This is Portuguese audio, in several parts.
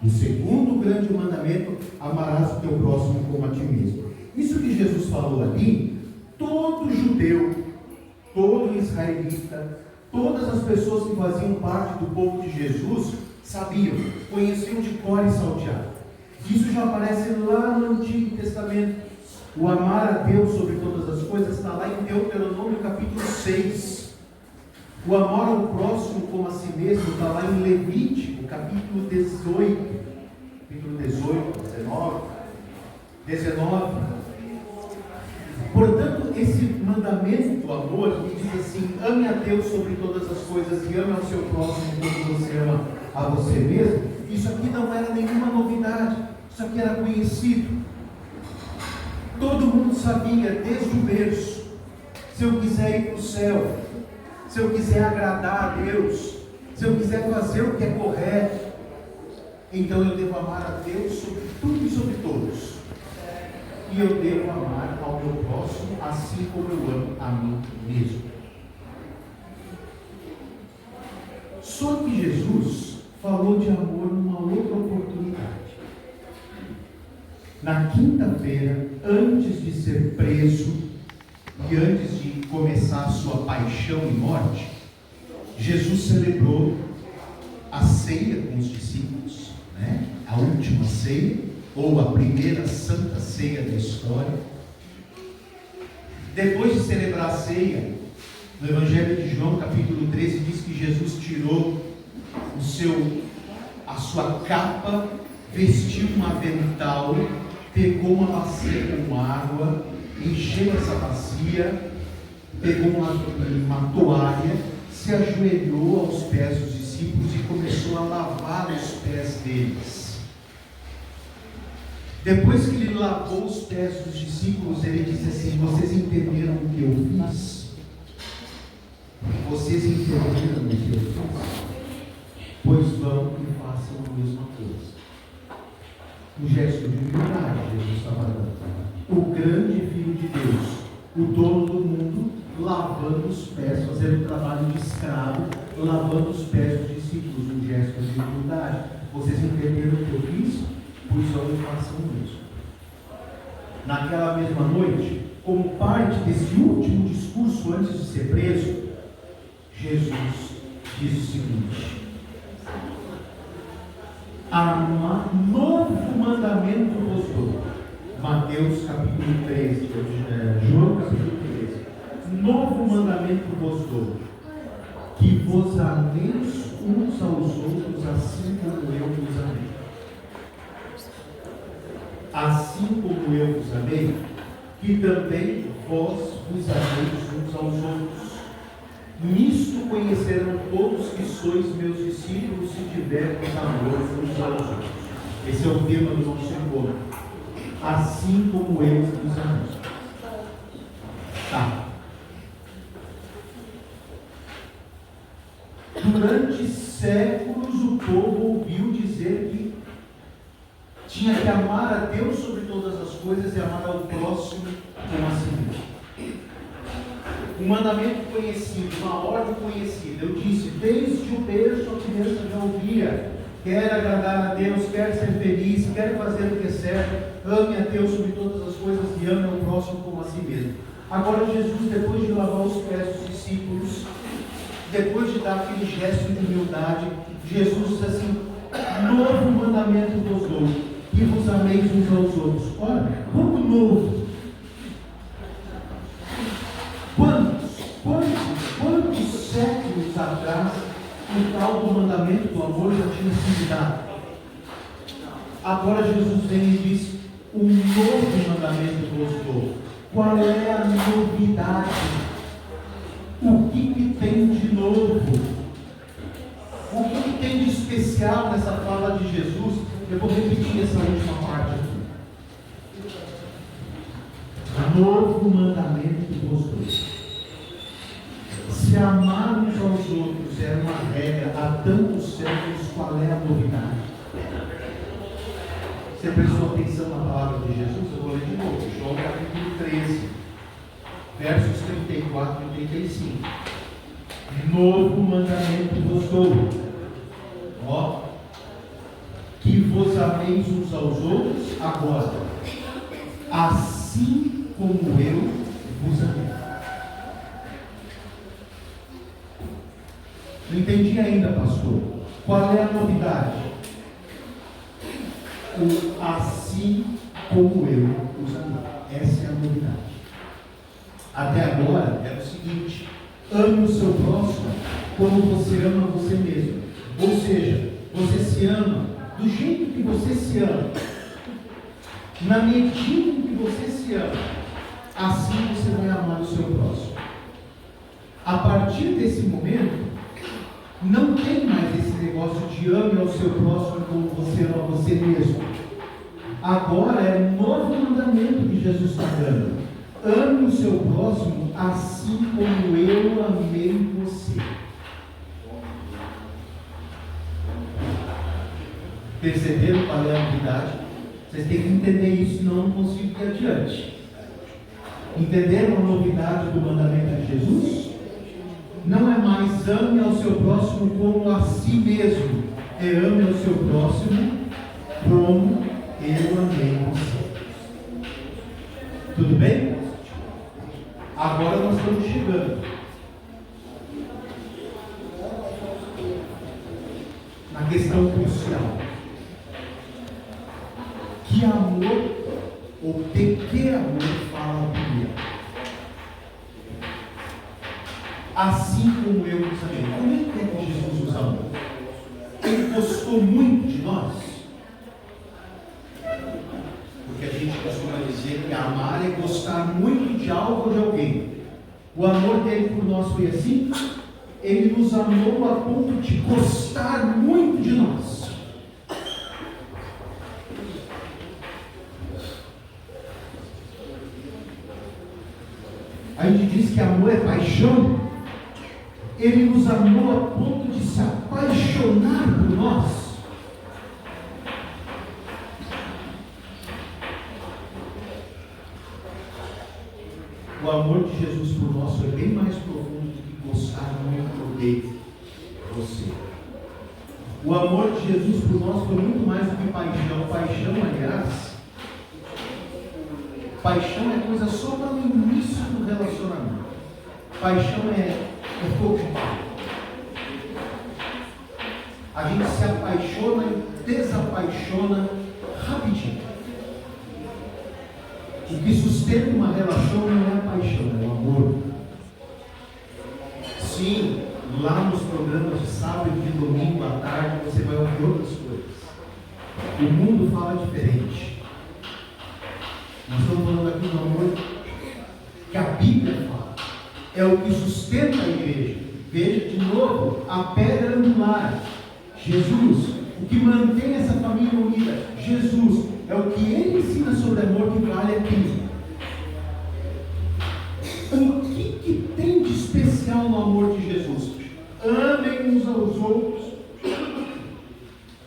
O segundo grande mandamento: amarás o teu próximo como a ti mesmo. Isso que Jesus falou ali, todo judeu, todo israelita, todas as pessoas que faziam parte do povo de Jesus sabiam, conheciam de cor e salteado. Isso já aparece lá no Antigo Testamento. O amar a Deus sobre todas as coisas está lá em Deuteronômio capítulo 6. O amor ao próximo como a si mesmo está lá em Levítico capítulo 18. Capítulo 18, 19. Portanto, esse mandamento do amor, que diz assim: ame a Deus sobre todas as coisas e ame ao seu próximo como você ama a você mesmo, isso aqui não era nenhuma novidade, isso aqui era conhecido. Todo mundo sabia desde o berço: se eu quiser ir para o céu, se eu quiser agradar a Deus, se eu quiser fazer o que é correto, então eu devo amar a Deus sobre tudo e sobre todos. E eu devo amar ao meu próximo assim como eu amo a mim mesmo. Só que Jesus falou de amor numa outra oportunidade. Na quinta-feira, antes de ser preso e antes de começar a sua paixão e morte, Jesus celebrou a ceia com os discípulos, a última ceia, ou a primeira santa ceia da história. Depois de celebrar a ceia, no Evangelho de João, capítulo 13, diz que Jesus tirou a sua capa, vestiu um avental, pegou uma bacia com água, encheu essa bacia, pegou uma toalha, se ajoelhou aos pés dos discípulos e começou a lavar os pés deles. Depois que ele lavou os pés dos discípulos, ele disse assim: vocês entenderam o que eu fiz? Vocês entenderam o que eu fiz? Pois vão e façam a mesma coisa. Um gesto de humildade Jesus estava dando. O grande Filho de Deus, o dono do mundo, lavando os pés, fazendo o trabalho de escravo, lavando os pés dos discípulos. Um gesto de humildade. Vocês entenderam o que eu fiz? Pois vão e façam o mesmo. Naquela mesma noite, como parte desse último discurso antes de ser preso, Jesus diz o seguinte: novo mandamento vos dou. Mateus capítulo 13, João capítulo 13. Novo mandamento vos dou: que vos ameis uns aos outros assim como eu vos amei. Assim como eu vos amei, que também vós vos ameis uns aos outros. Nisto conhecerão todos que sois meus discípulos, se tivermos amor uns aos outros. Esse é o tema do nosso encontro. Assim como eu vos amei. Tá. Durante séculos o povo ouviu dizer que tinha que amar a Deus sobre todas as coisas e amar ao próximo como a si mesmo. Um mandamento conhecido, uma ordem conhecida. Eu disse, desde o berço a criança já ouvia: quer agradar a Deus, quer ser feliz, quer fazer o que é certo, ame a Deus sobre todas as coisas e ame ao próximo como a si mesmo. Agora Jesus, depois de lavar os pés dos discípulos, depois de dar aquele gesto de humildade, Jesus diz assim: novo mandamento vos dou, que vos ameis uns aos outros. Olha, como novo. Quantos séculos atrás o tal do mandamento do amor já tinha sido dado? Agora Jesus vem e diz: um novo mandamento vos dou. Qual é a novidade? O que tem de novo? O que tem de especial nessa fala de Jesus? Eu vou repetir essa última parte aqui. Novo mandamento vos dou. Se amar uns aos outros era uma regra há tantos séculos, qual é a novidade? Você prestou atenção na palavra de Jesus? Eu vou ler de novo. João capítulo 13, versos 34 e 35. Novo mandamento vos dou. que vos ameis uns aos outros agora, assim como eu vos amei. Não entendi ainda, pastor. Qual é a novidade? O assim como eu os amei. Essa é a novidade. Até agora era o seguinte: ame o seu próximo como você ama você mesmo. Ou seja, você se ama do jeito que você se ama, na medida em que você se ama, assim você vai amar o seu próximo. A partir desse momento, não tem mais esse negócio de ame ao seu próximo como você ama você mesmo. Agora é um novo mandamento que Jesus está dando: ame o seu próximo assim como eu amei você. Perceberam qual é a novidade? Vocês têm que entender isso, senão eu não consigo ir adiante. Entenderam a novidade do mandamento de Jesus? Não é mais ame ao seu próximo como a si mesmo, é ame ao seu próximo como eu amei você. Tudo bem? Agora nós estamos chegando na questão crucial. Que amor ou de que amor fala a Bíblia? Assim como eu vos amei. Como é que Jesus nos amou? Ele gostou muito de nós? Porque a gente costuma dizer que amar é gostar muito de algo ou de alguém. O amor dele por nós foi assim? Ele nos amou a ponto de gostar muito de nós. A gente diz que amor é paixão. Ele nos amou a ponto de se apaixonar por nós. O amor de Jesus por nós foi bem mais profundo do que gostar muito dele, você. O amor de Jesus por nós foi muito mais do que paixão. Paixão, aliás, paixão é coisa só para o início do relacionamento. Paixão é fogo de pau. A gente se apaixona e desapaixona rapidinho. O que sustenta uma relação não é a paixão, é o amor. Sim, lá nos programas de sábado e de domingo à tarde você vai ouvir outras coisas. O mundo fala diferente. Nós estamos falando aqui do amor que a Bíblia fala. É o que sustenta a igreja. Veja de novo, a pedra angular, Jesus. O que mantém essa família unida, Jesus. É o que ele ensina sobre amor que vale aqui. O que tem de especial no amor de Jesus? Amem uns aos outros.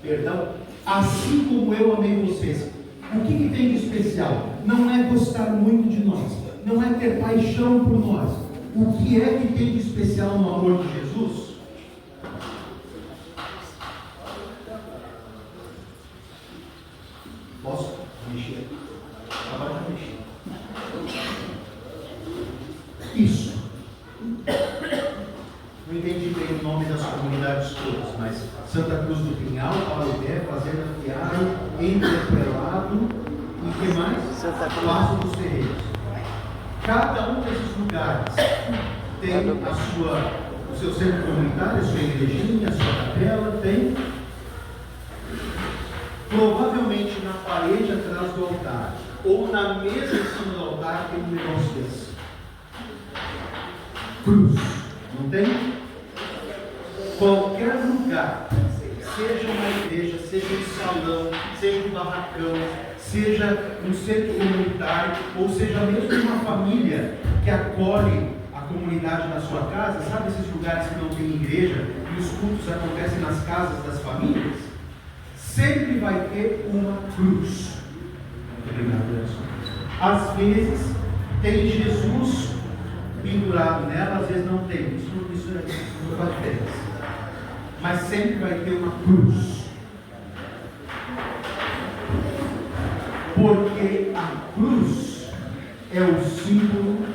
Perdão. Assim como eu amei vocês. O que tem de especial? Não é gostar muito de nós. Não é ter paixão por nós. O que é que tem de especial no amor de Jesus? Posso mexer? Agora já mexi. Isso. Não entendi bem o nome das comunidades todas, mas Santa Cruz do Pinhal, Paulé, Fazenda Fiaro, Entrepelado e que mais? Passo dos Terreiros. Cada um desses lugares tem o seu centro comunitário, a sua igrejinha, a sua capela, tem. Provavelmente na parede atrás do altar, ou na mesa em cima do altar, tem um negócio desse. Cruz, não tem? Qualquer lugar, seja uma igreja, seja um salão, seja um barracão, seja um centro comunitário, ou seja mesmo uma família que acolhe a comunidade na sua casa, sabe esses lugares que não tem igreja e os cultos acontecem nas casas das famílias? Sempre vai ter uma cruz. Muito obrigado, Nelson. Às vezes tem Jesus pendurado nela, às vezes não tem. Isso não faz diferença. Mas sempre vai ter uma cruz. Porque a cruz é o símbolo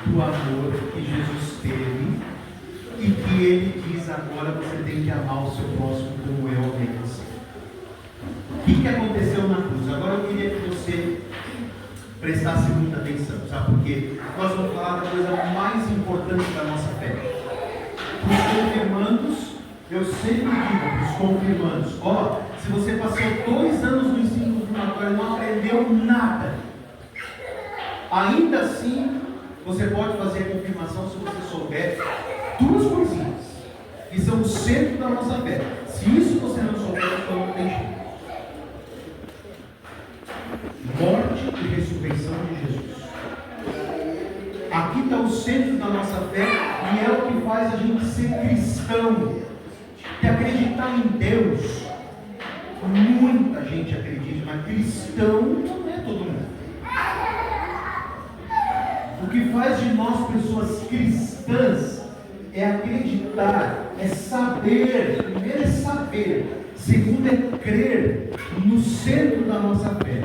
do amor que Jesus teve e que Ele diz agora: você tem que amar o seu próximo como eu amei você. O que aconteceu na cruz? Agora eu queria que você prestasse muita atenção, sabe? Porque nós vamos falar da coisa mais importante da nossa fé. Para os confirmandos, eu sempre digo para os confirmandos: ó, se você passou 2 anos no ensino confirmatório e não aprendeu nada, ainda assim você pode fazer a confirmação se você souber 2 coisinhas que são o centro da nossa fé. Se isso você não souber, então não tem jeito. Morte e ressurreição de Jesus. Aqui está o centro da nossa fé e é o que faz a gente ser cristão, de acreditar em Deus. Muita gente acredita, mas cristão não é todo mundo. O que faz de nós pessoas cristãs é acreditar, é saber. Primeiro é saber, segundo é crer no centro da nossa fé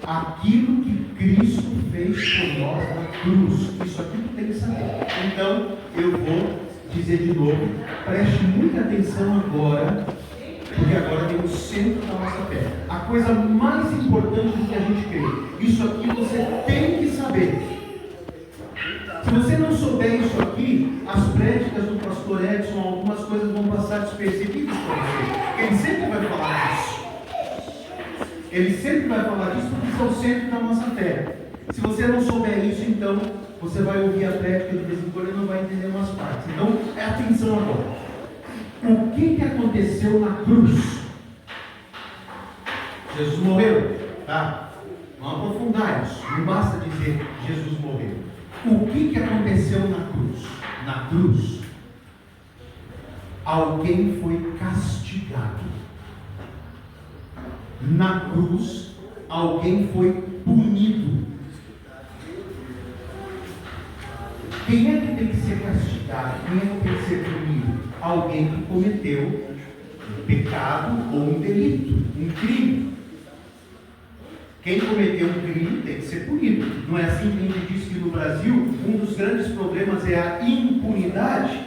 aquilo que Cristo fez por nós na cruz. Isso aqui tu tem que saber. Então eu vou dizer de novo, preste muita atenção agora, porque agora tem o centro da nossa fé, a coisa mais importante do que a gente crê. Isso aqui você tem que saber. Se você não souber isso aqui, as prédicas do pastor Edson, algumas coisas vão passar despercebidas para você. Ele sempre vai falar disso. Ele sempre vai falar disso porque isso é o centro da nossa fé. Se você não souber isso, então você vai ouvir a prédica de vez em quando e não vai entender umas partes. Então, atenção agora. O que aconteceu na cruz? Jesus morreu, tá? Vamos aprofundar isso. Não basta dizer Jesus morreu. O que aconteceu na cruz? Na cruz, alguém foi castigado. Na cruz, alguém foi punido. Quem é que tem que ser castigado? Quem é que tem que ser punido? Alguém que cometeu um pecado ou um delito, um crime. Quem cometeu um crime tem que ser punido. Não é assim que a gente diz que no Brasil um dos grandes problemas é a impunidade?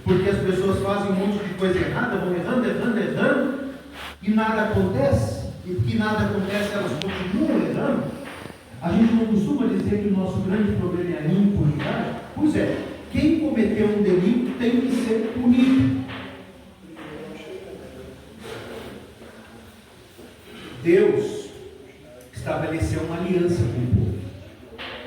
Porque as pessoas fazem um monte de coisa errada, vão errando, e nada acontece. E porque nada acontece, elas continuam errando. A gente não costuma dizer que o nosso grande problema é a impunidade? Pois é, quem cometeu um delito tem que ser punido. Deus estabeleceu uma aliança com o povo.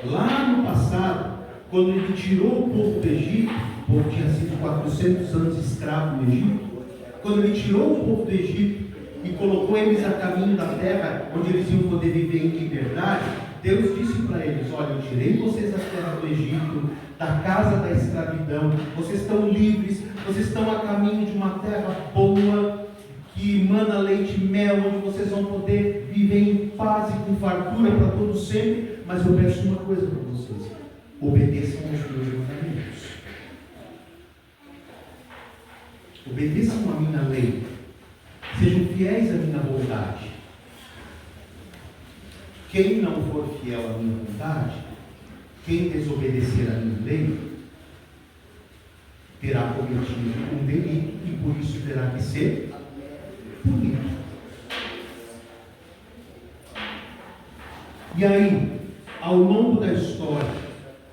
Lá no passado, quando Ele tirou o povo do Egito, o povo tinha sido 400 anos escravo no Egito. Quando Ele tirou o povo do Egito e colocou eles a caminho da terra, onde eles iam poder viver em liberdade, Deus disse para eles: olha, eu tirei vocês da terra do Egito, da casa da escravidão, vocês estão livres, vocês estão a caminho de uma terra boa, que emana leite e mel, onde vocês vão poder viver em paz e com fartura para todos sempre. Mas eu peço uma coisa para vocês: obedeçam aos meus mandamentos, obedeçam a minha lei, sejam fiéis à minha vontade. Quem não for fiel à minha vontade, quem desobedecer à minha lei, terá cometido um delito e por isso terá que ser punido. E aí, ao longo da história,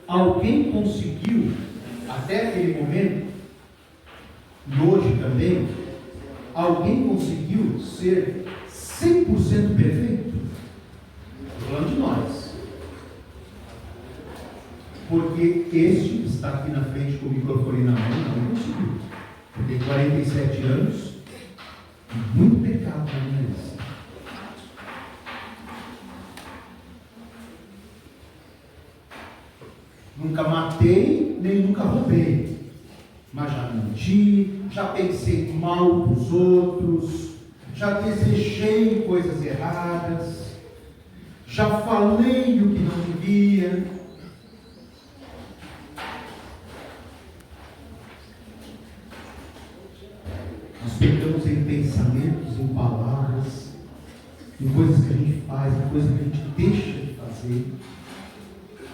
alguém conseguiu, até aquele momento, e hoje também, alguém conseguiu ser 100% perfeito? Estou falando de nós. Porque este está aqui na frente com o microfone na mão, não conseguiu. Eu tenho 47 anos, muito pecado na minha lista. Nunca matei, nem nunca roubei. Mas já menti, já pensei mal dos outros, já desejei coisas erradas, já falei o que não devia. Nós pecamos em pensamentos, em palavras, coisas que a gente deixa de fazer,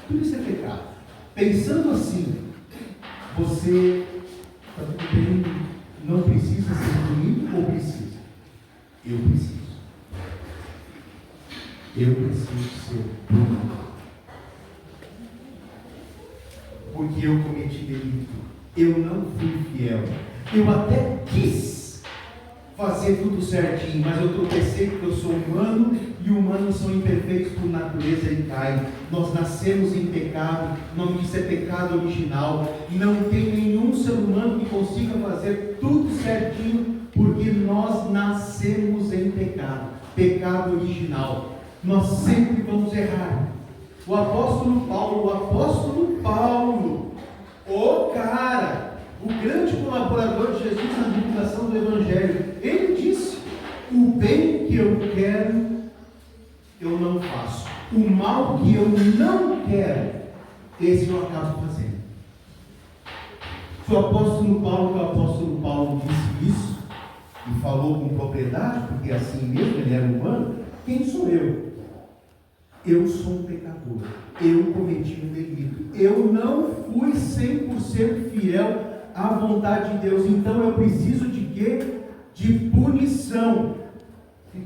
tudo isso é pecado. Pensando assim, você está tudo bem, não precisa ser bonito ou precisa? Eu preciso. Eu preciso ser bonito. Porque eu cometi delito. Eu não fui fiel. Eu até quis fazer tudo certinho, mas eu tropecei porque eu sou humano e humanos são imperfeitos por natureza e caem. Nós nascemos em pecado, o nome disso é pecado original. Não tem nenhum ser humano que consiga fazer tudo certinho, porque nós nascemos em pecado, pecado original. Nós sempre vamos errar. O apóstolo Paulo, o grande colaborador de Jesus na divulgação do Evangelho, ele disse: o bem que eu quero, eu não faço. O mal que eu não quero, esse eu acabo fazendo. Se o apóstolo Paulo disse isso, e falou com propriedade, porque assim mesmo ele era humano, quem sou eu? Eu sou um pecador, eu cometi um delito, eu não fui 100% fiel à vontade de Deus, então eu preciso de quê? De punição.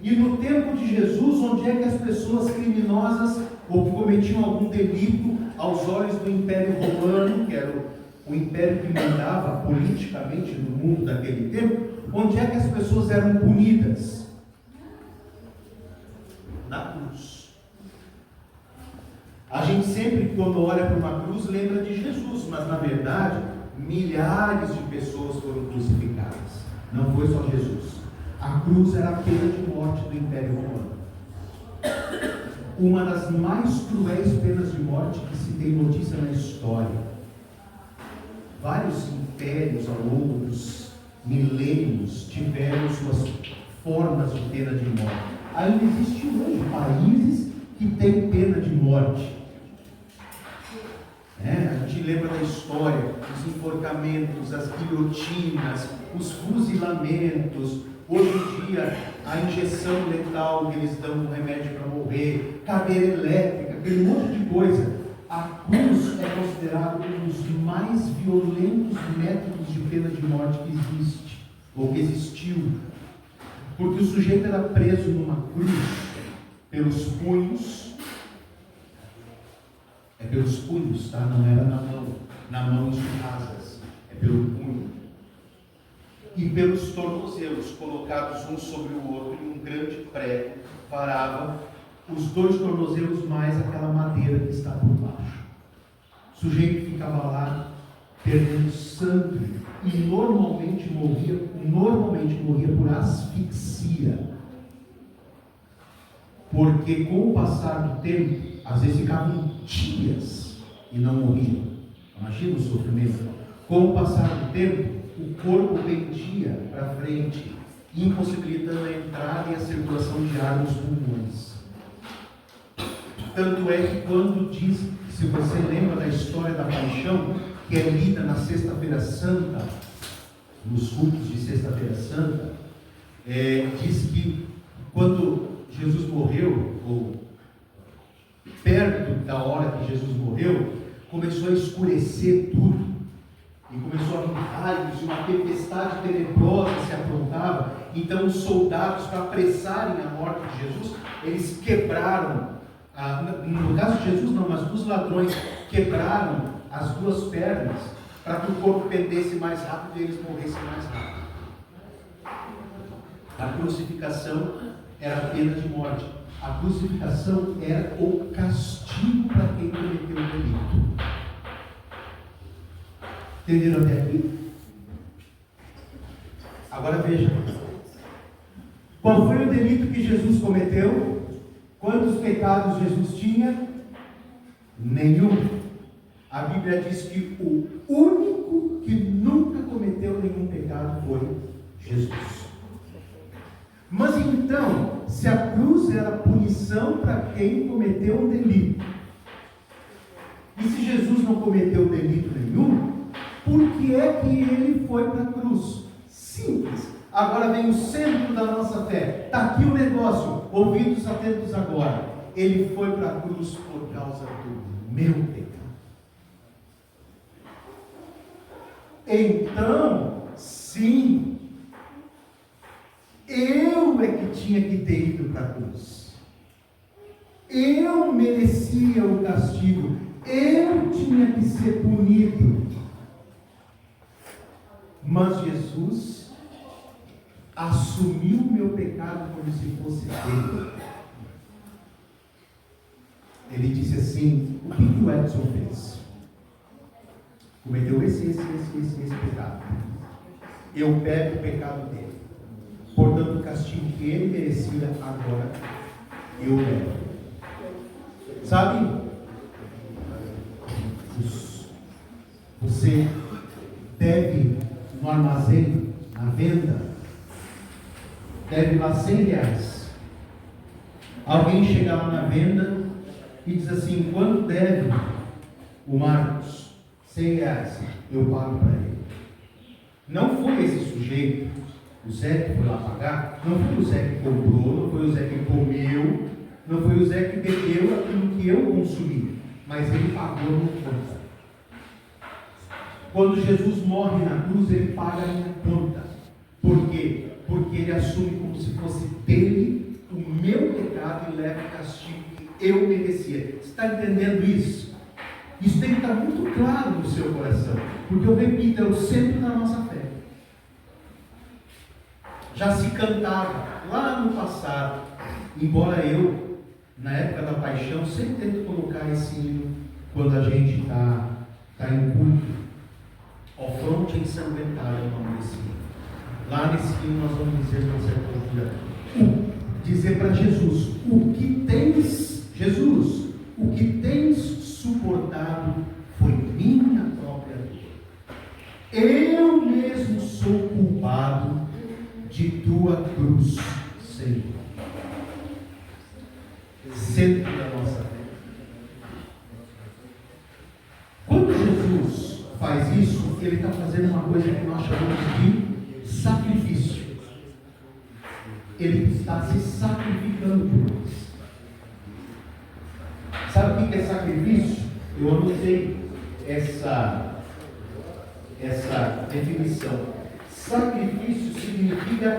E no tempo de Jesus, onde é que as pessoas criminosas ou que cometiam algum delito aos olhos do Império Romano, que era o império que mandava politicamente no mundo daquele tempo, onde é que as pessoas eram punidas? Na cruz. A gente sempre, quando olha para uma cruz, lembra de Jesus, mas na verdade, milhares de pessoas foram crucificadas. Não foi só Jesus. A cruz era a pena de morte do Império Romano. Uma das mais cruéis penas de morte que se tem notícia na história. Vários impérios ao longo dos milênios tiveram suas formas de pena de morte. Ainda existem hoje países que têm pena de morte. A gente lembra da história, os enforcamentos, as guilhotinas, os fuzilamentos. Hoje em dia, a injeção letal que eles dão um remédio para morrer, cadeira elétrica, aquele monte de coisa. A cruz é considerado um dos mais violentos métodos de pena de morte que existe, ou que existiu. Porque o sujeito era preso numa cruz pelos punhos. É pelos punhos, tá? Não era na mão de rasas, é pelo punho. E pelos tornozelos, colocados um sobre o outro em um grande prego, parava os dois tornozelos mais aquela madeira que está por baixo. O sujeito ficava lá perdendo sangue e normalmente morria por asfixia. Porque com o passar do tempo, às vezes ficavam dias e não morriam. Imagina o sofrimento. Com o passar do tempo, o corpo pendia para frente, impossibilitando a entrada e a circulação de ar nos pulmões. Tanto é que quando diz, se você lembra da história da paixão, que é lida na Sexta-feira Santa, nos cultos de Sexta-feira Santa, diz que quando Jesus morreu, ou perto da hora que Jesus morreu, começou a escurecer tudo, e começou a vir raios, e uma tempestade tenebrosa se aprontava. Então os soldados, para apressarem a morte de Jesus, eles quebraram, no caso de Jesus não, mas dos ladrões, quebraram as duas pernas, para que o corpo pendesse mais rápido e eles morressem mais rápido. A crucificação era a pena de morte. A crucificação era o castigo para quem cometeu o delito. Entenderam até aqui? Agora veja. Qual foi o delito que Jesus cometeu? Quantos pecados Jesus tinha? Nenhum. A Bíblia diz que o único que nunca cometeu nenhum pecado foi Jesus. Mas então, se a cruz era punição para quem cometeu um delito, e se Jesus não cometeu delito nenhum, por que é que ele foi para a cruz? Simples. Agora vem o centro da nossa fé. Está aqui o negócio. Ouvidos atentos agora. Ele foi para a cruz por causa do meu pecado. Então, sim, eu é que tinha que ter ido para a cruz. Eu merecia o castigo. Eu tinha que ser punido. Mas Jesus assumiu o meu pecado como se fosse dele. Ele disse assim: o que o Edson fez? Cometeu esse pecado. Eu pego o pecado dele. Portanto, o castigo que ele merecia, agora eu levo. Sabe? Você deve no armazém, na venda, deve lá R$100. Alguém chega lá na venda e diz assim: quanto deve o Marcos? R$100. Eu pago para ele. Não foi esse sujeito, o Zé que foi lá pagar, não foi o Zé que comprou, não foi o Zé que comeu, não foi o Zé que bebeu aquilo que eu consumi, mas ele pagou no conta. Quando Jesus morre na cruz, ele paga a minha conta. Por quê? Porque ele assume como se fosse dele o meu pecado e leva o castigo que eu merecia. Você está entendendo isso? Isso tem que estar muito claro no seu coração, porque eu repito, é o centro da nossa fé. Já se cantava lá no passado, embora eu, na época da paixão, sempre tento colocar esse hino quando a gente está em culto. Ó fronte ensanguentada é o nome desse hino. Lá nesse hino nós vamos dizer com certa altura, dizer para Jesus: o que tens, Jesus, o que tens suportado foi minha própria dor. Eu mesmo sou culpado de tua cruz, Senhor. Centro da nossa fé. Quando Jesus faz isso, ele está fazendo uma coisa que nós chamamos de sacrifício. Ele está se sacrificando por nós. Sabe o que é sacrifício? Eu anotei essa definição. Sacrifício significa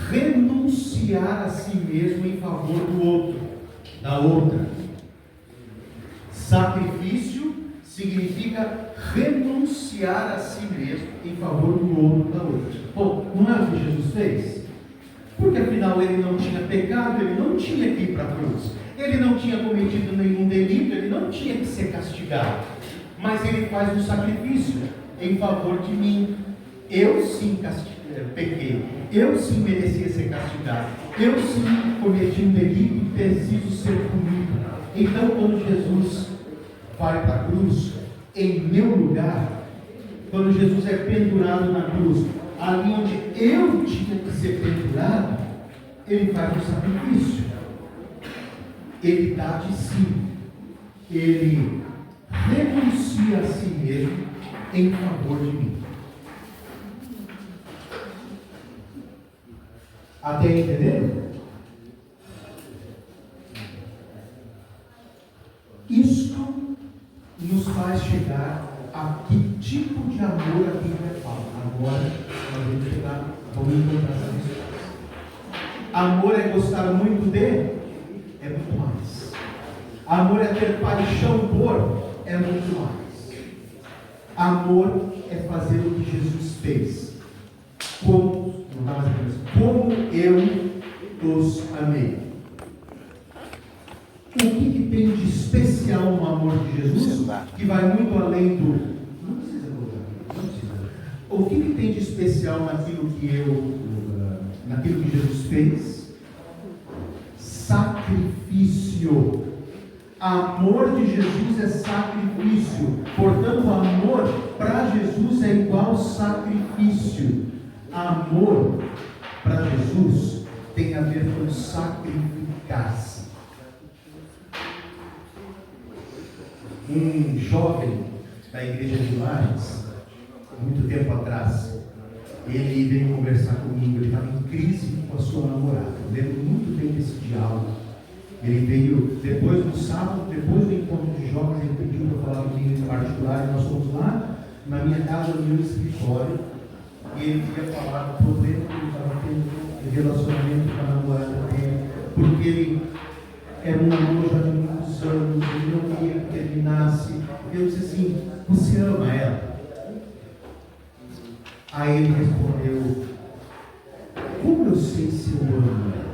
renunciar a si mesmo em favor do outro, da outra. Sacrifício significa renunciar a si mesmo em favor do outro, da outra. Bom, não é o que Jesus fez? Porque afinal ele não tinha pecado, ele não tinha que ir para a cruz, ele não tinha cometido nenhum delito, ele não tinha que ser castigado, mas ele faz um sacrifício em favor de mim. Eu sim pequei, eu sim merecia ser castigado, eu sim cometi um delito e preciso ser punido. Então, quando Jesus vai para a cruz em meu lugar, quando Jesus é pendurado na cruz, ali onde eu tinha que ser pendurado, ele faz um sacrifício. Ele dá de si, ele renuncia a si mesmo em favor de mim. Até entender? Isto nos faz chegar a que tipo de amor a Bíblia fala. Agora, nós vamos chegar, vamos encontrar essa resposta. Amor é gostar muito de? É muito mais. Amor é ter paixão por? É muito mais. Amor é fazer o que Jesus fez. Como eu os amei. O que tem de especial no amor de Jesus? Que vai muito além do... Não precisa colocar, não precisa. O que tem de especial naquilo que Jesus fez? Sacrifício. Amor de Jesus é sacrifício. Portanto, amor para Jesus é igual sacrifício. Amor para Jesus tem a ver com sacrificar-se. Um jovem da igreja de Lages, muito tempo atrás, ele veio conversar comigo. Ele estava em crise com a sua namorada. Eu lembro muito bem desse diálogo. Ele veio depois do sábado, depois do encontro de jovens, ele pediu para falar comigo em particular, e nós fomos lá na minha casa, no meu escritório, e ele queria falar do problema que ele estava tendo de relacionamento com a namorada dele, porque ele era um namoro já de muitos anos, ele não queria que terminasse. Eu disse assim: você ama ela? Aí ele respondeu: como eu sei se eu amo ela?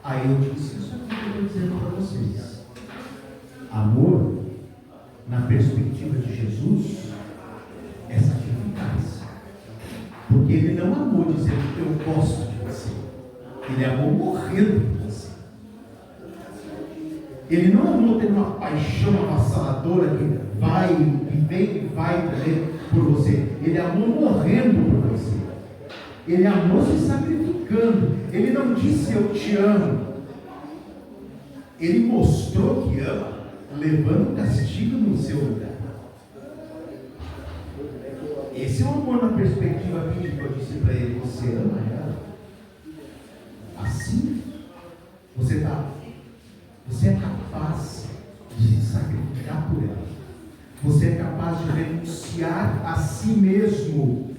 Aí eu disse: isso aqui que eu estou dizendo para vocês. Amor, na perspectiva de Jesus, é sacrificar-se. Porque ele não amou dizendo que eu gosto de você. Ele amou morrendo por você. Ele não amou tendo uma paixão avassaladora que vai e vem e vai também por você. Ele amou morrendo por você. Ele amou se sacrificando. Ele não disse eu te amo. Ele mostrou que ama, levando o castigo no seu lugar. Esse é o amor na perspectiva bíblica. Eu disse para ele: você ama ela? Assim, você é capaz de se sacrificar por ela. Você é capaz de renunciar a si mesmo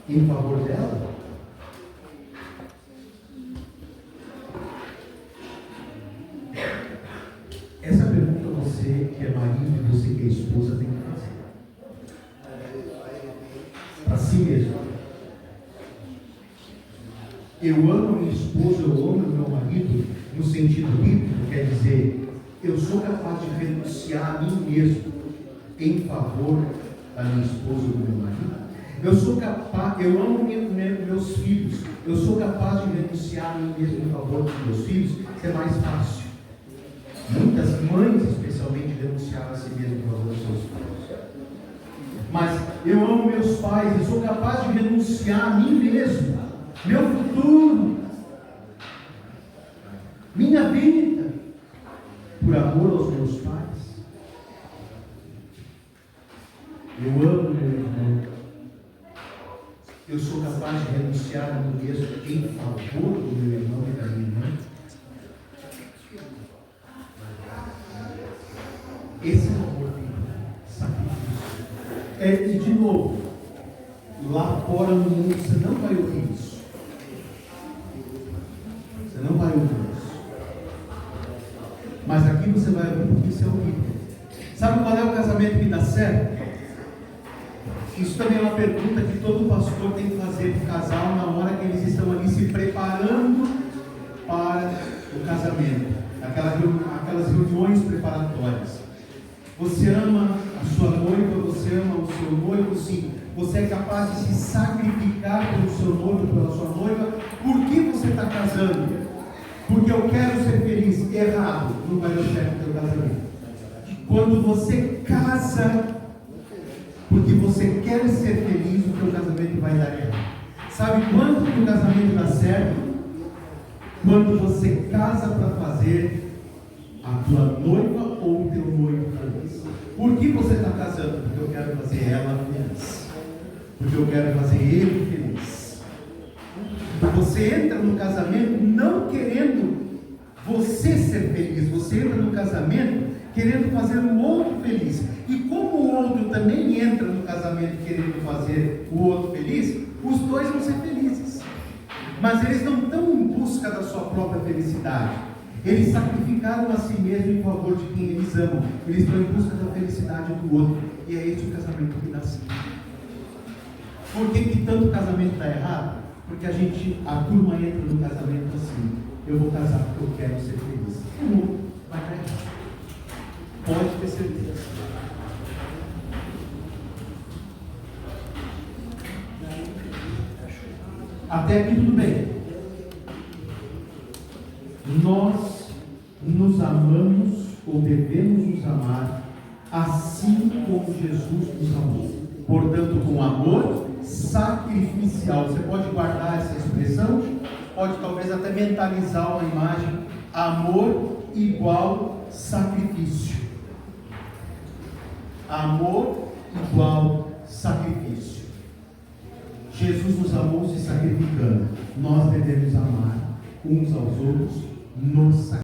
em favor dela? Essa pergunta você que é marido e você que é esposa tem que fazer. Para si mesmo. Eu amo minha esposa, eu amo meu marido, no sentido bíblico, quer dizer, eu sou capaz de renunciar a mim mesmo em favor da minha esposa ou do meu marido. Eu sou capaz, eu amo meus filhos, eu sou capaz de renunciar a mim mesmo em favor dos meus filhos. Isso é mais fácil. Muitas mães, especialmente, renunciaram a si mesmo em favor dos seus filhos. Mas eu amo meus pais, eu sou capaz de renunciar a mim mesmo, meu futuro, minha vida, por amor aos meus pais. Eu amo meu irmão. Eu sou capaz de renunciar a mim mesmo em favor do meu irmão e da minha irmã. Esse é o amor sacrifício. E de novo, lá fora no mundo você não vai ouvir isso. Você não vai ouvir isso. Mas aqui você vai ouvir porque isso é horrível. Sabe qual é o casamento que dá certo? Isso também é uma pergunta que todo pastor tem que fazer para o casal na hora que eles estão ali se preparando para o casamento. Aquelas reuniões preparatórias. Você ama a sua noiva, você ama o seu noivo, sim. Você é capaz de se sacrificar pelo seu noivo, pela sua noiva. Por que você está casando? Porque eu quero ser feliz. Errado, não vai dar certo o teu casamento. Quando você casa porque você quer ser feliz, o teu casamento vai dar errado. Sabe quando que o casamento dá certo? Quando você casa para fazer a tua noiva ou o teu noivo feliz. Por que você está casando? Porque eu quero fazer ela feliz. Porque eu quero fazer ele feliz. Você entra no casamento não querendo você ser feliz. Você entra no casamento querendo fazer o outro feliz. E como o outro também entra no casamento querendo fazer o outro feliz, os dois vão ser felizes. Mas eles não estão em busca da sua própria felicidade. Eles sacrificaram a si mesmos em favor de quem eles amam. Eles estão em busca da felicidade do outro. E é esse o casamento que dá certo. Por que tanto casamento dá errado? Porque a turma entra no casamento assim: eu vou casar porque eu quero ser feliz. Não, vai dar errado. Pode ter certeza. Até aqui tudo bem. Nós nos amamos ou devemos nos amar assim como Jesus nos amou. Portanto, com amor sacrificial. Você pode guardar essa expressão? Pode talvez até mentalizar uma imagem. Amor igual sacrifício. Amor igual sacrifício. Jesus nos amou se sacrificando. Nós devemos amar uns aos outros no sacrifício.